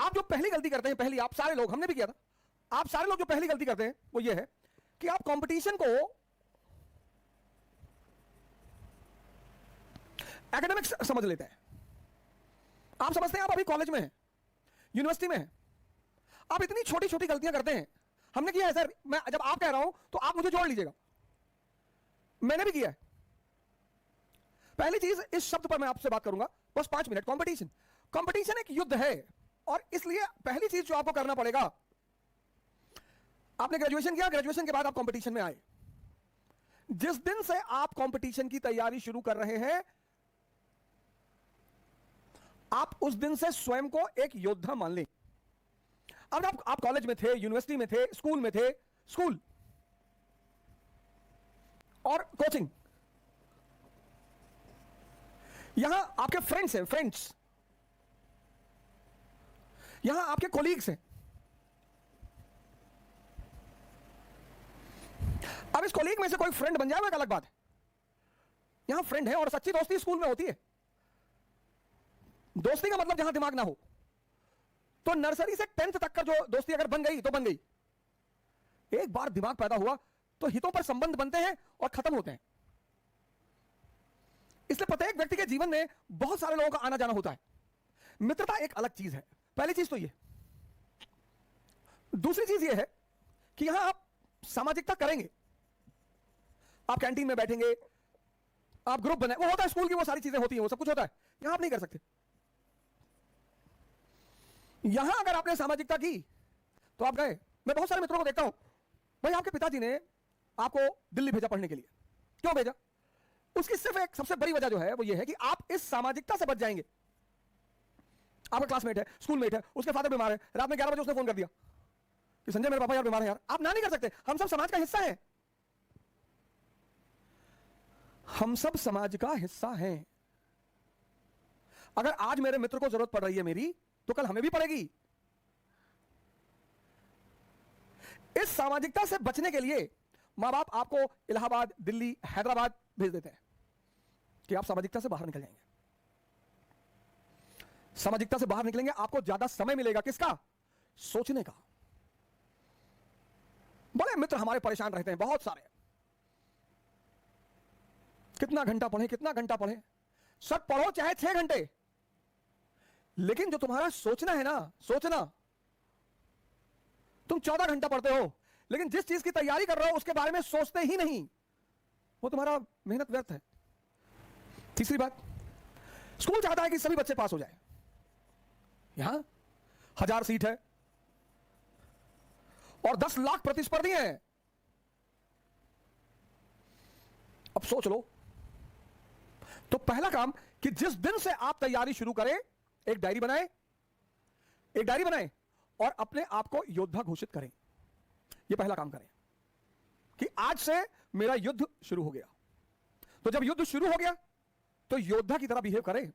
आप जो पहली गलती करते हैं, पहली आप सारे लोग, हमने भी किया था, आप सारे लोग जो पहली गलती करते हैं वो ये है कि आप कंपटीशन को एकेडमिक्स समझ लेते हैं। आप समझते हैं आप अभी कॉलेज में हैं, यूनिवर्सिटी में हैं, आप इतनी छोटी छोटी गलतियां करते हैं। हमने किया है सर, मैं जब आप कह रहा हूं तो आप मुझे जोड़ लीजिएगा, मैंने भी किया है। पहली चीज, इस शब्द पर मैं आपसे बात करूंगा बस 5 मिनट। कंपटीशन, कंपटीशन एक युद्ध है, और इसलिए पहली चीज जो आपको करना पड़ेगा, आपने ग्रेजुएशन किया, ग्रेजुएशन के बाद आप कंपटीशन में आए। जिस दिन से आप कंपटीशन की तैयारी शुरू कर रहे हैं, आप उस दिन से स्वयं को एक योद्धा मान लें। अब आप कॉलेज में थे, यूनिवर्सिटी में थे, स्कूल में थे, स्कूल और कोचिंग, यहां आपके फ्रेंड्स हैं, फ्रेंड्स, यहां आपके कोलीग्स हैं। अब इस कोलीग में से कोई फ्रेंड बन जाए वो एक अलग बात है। यहां फ्रेंड है, और सच्ची दोस्ती स्कूल में होती है। दोस्ती का मतलब जहां दिमाग ना हो, तो नर्सरी से 10th तक का जो दोस्ती अगर बन गई तो बन गई। एक बार दिमाग पैदा हुआ तो हितों पर संबंध बनते हैं और खत्म होते हैं। इसलिए प्रत्येक व्यक्ति के जीवन में बहुत सारे लोगों का आना जाना होता है। मित्रता एक अलग चीज है, पहली चीज तो ये। दूसरी चीज ये है कि यहां आप सामाजिकता करेंगे, आप कैंटीन में बैठेंगे, आप ग्रुप बनाए, वो होता है स्कूल की, वो सारी चीजें होती हैं, वो सब कुछ होता है। यहां आप नहीं कर सकते। यहां अगर आपने सामाजिकता की तो आप गए। मैं बहुत सारे मित्रों को देखता हूं, भाई आपके पिताजी ने आपको दिल्ली भेजा पढ़ने के लिए, क्यों भेजा? उसकी सिर्फ एक सबसे बड़ी वजह जो है वो ये है कि आप इस सामाजिकता से बच जाएंगे। आपका क्लासमेट है, स्कूलमेट है, उसके फादर बीमार है, रात में 11 बजे उसने फोन कर दिया कि संजय मेरे पापा यार बीमार है यार। आप ना नहीं कर सकते, हम सब समाज का हिस्सा हैं, हम सब समाज का हिस्सा हैं। अगर आज मेरे मित्र को जरूरत पड़ रही है मेरी, तो कल हमें भी पड़ेगी। इस सामाजिकता से बचने के लिए मां बाप आपको इलाहाबाद, दिल्ली, हैदराबाद भेज देते हैं कि आप सामाजिकता से बाहर निकल जाएंगे। सामाजिकता से बाहर निकलेंगे, आपको ज्यादा समय मिलेगा किसका? सोचने का। बड़े मित्र हमारे परेशान रहते हैं, बहुत सारे। कितना घंटा पढ़े, कितना घंटा पढ़े? सब पढ़ो चाहे 6 घंटे, लेकिन जो तुम्हारा सोचना है ना, सोचना, तुम 14 घंटा पढ़ते हो, लेकिन जिस चीज की तैयारी कर रहे हो उसके बारे में सोचते ही नहीं, वो तुम्हारा मेहनत व्यर्थ है। तीसरी बात, स्कूल चाहता है कि सभी बच्चे पास हो जाए। यहां 1000 सीट है और 10 लाख प्रतिस्पर्धी हैं। अब सोच लो, तो पहला काम कि जिस दिन से आप तैयारी शुरू करें, एक डायरी बनाएं, एक डायरी बनाएं और अपने आप को योद्धा घोषित करें। यह पहला काम करें कि आज से मेरा युद्ध शुरू हो गया। तो जब युद्ध शुरू हो गया तो योद्धा की तरह बिहेव करें।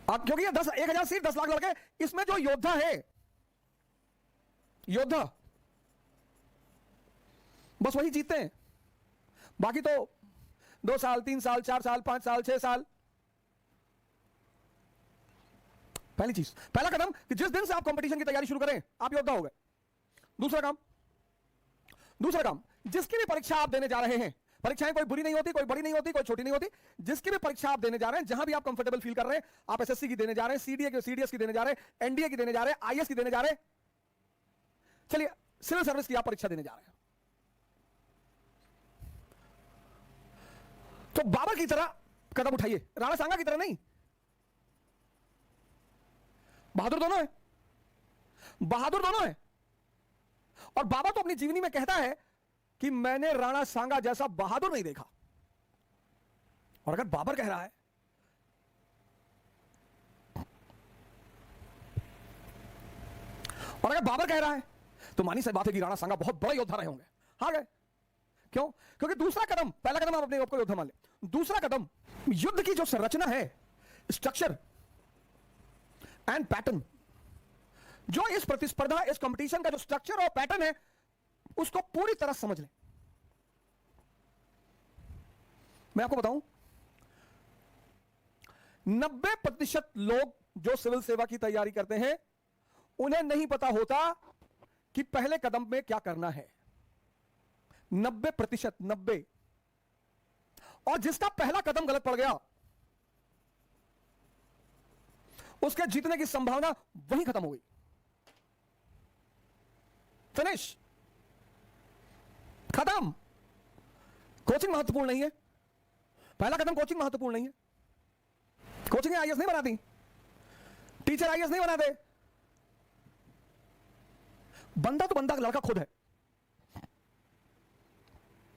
अब क्योंकि ये 1000 सीट 10 लाख लड़के, इसमें जो योद्धा है, योद्धा बस वही जीतते हैं। बाकी तो 2 साल, 3 साल, 4 साल, 5 साल, 6 साल। पहली चीज, पहला कदम कि जिस दिन से आप कंपटीशन की तैयारी शुरू करें, आप योद्धा हो गए। दूसरा काम, जिसकी भी परीक्षा आप देने जा रहे हैं, परीक्षाएं कोई बुरी नहीं होती, कोई बड़ी नहीं होती, कोई छोटी नहीं होती, जिसकी भी परीक्षा आप देने जा रहे हैं, जहां भी आप कंफर्टेबल फील कर रहे हैं, आप एसएससी की देने जा रहे हैं, सीडीएस की देने जा रहे हैं, एनडीए की देने जा रहे हैं, आईएएस की देने जा रहे हैं, चलिए सिविल सर्विस की आप परीक्षा देने जा रहे हैं, तो बाबर की तरह कदम उठाइए, राणा सांगा की तरह नहीं। बहादुर दोनों है, बहादुर दोनों है। और बाबा तो अपनी जीवनी में कहता है कि मैंने राणा सांगा जैसा बहादुर नहीं देखा। और अगर बाबर कह रहा है, और अगर बाबर कह रहा है, तो मानी सी बात है कि राणा सांगा बहुत बड़े योद्धा रहे होंगे। हार गए, क्यों? क्योंकि दूसरा कदम, पहला कदम आप अपने आप को योद्धा मान ले, दूसरा कदम युद्ध की जो संरचना है, स्ट्रक्चर एंड पैटर्न, जो इस प्रतिस्पर्धा, इस कंपटीशन का जो स्ट्रक्चर और पैटर्न है, उसको पूरी तरह समझ लें। मैं आपको बताऊं, 90% लोग जो सिविल सेवा की तैयारी करते हैं उन्हें नहीं पता होता कि पहले कदम में क्या करना है। 90%, 90। और जिसका पहला कदम गलत पड़ गया उसके जीतने की संभावना वहीं खत्म हो गई। फिनिश, खत्म। कोचिंग महत्वपूर्ण नहीं है, पहला कदम कोचिंग महत्वपूर्ण नहीं है। कोचिंग आईएएस नहीं बनाती, टीचर आईएएस नहीं बनाते। बंदा तो बंदा लड़का खुद है।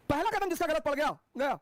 पहला कदम जिसका गलत पड़ गया गया।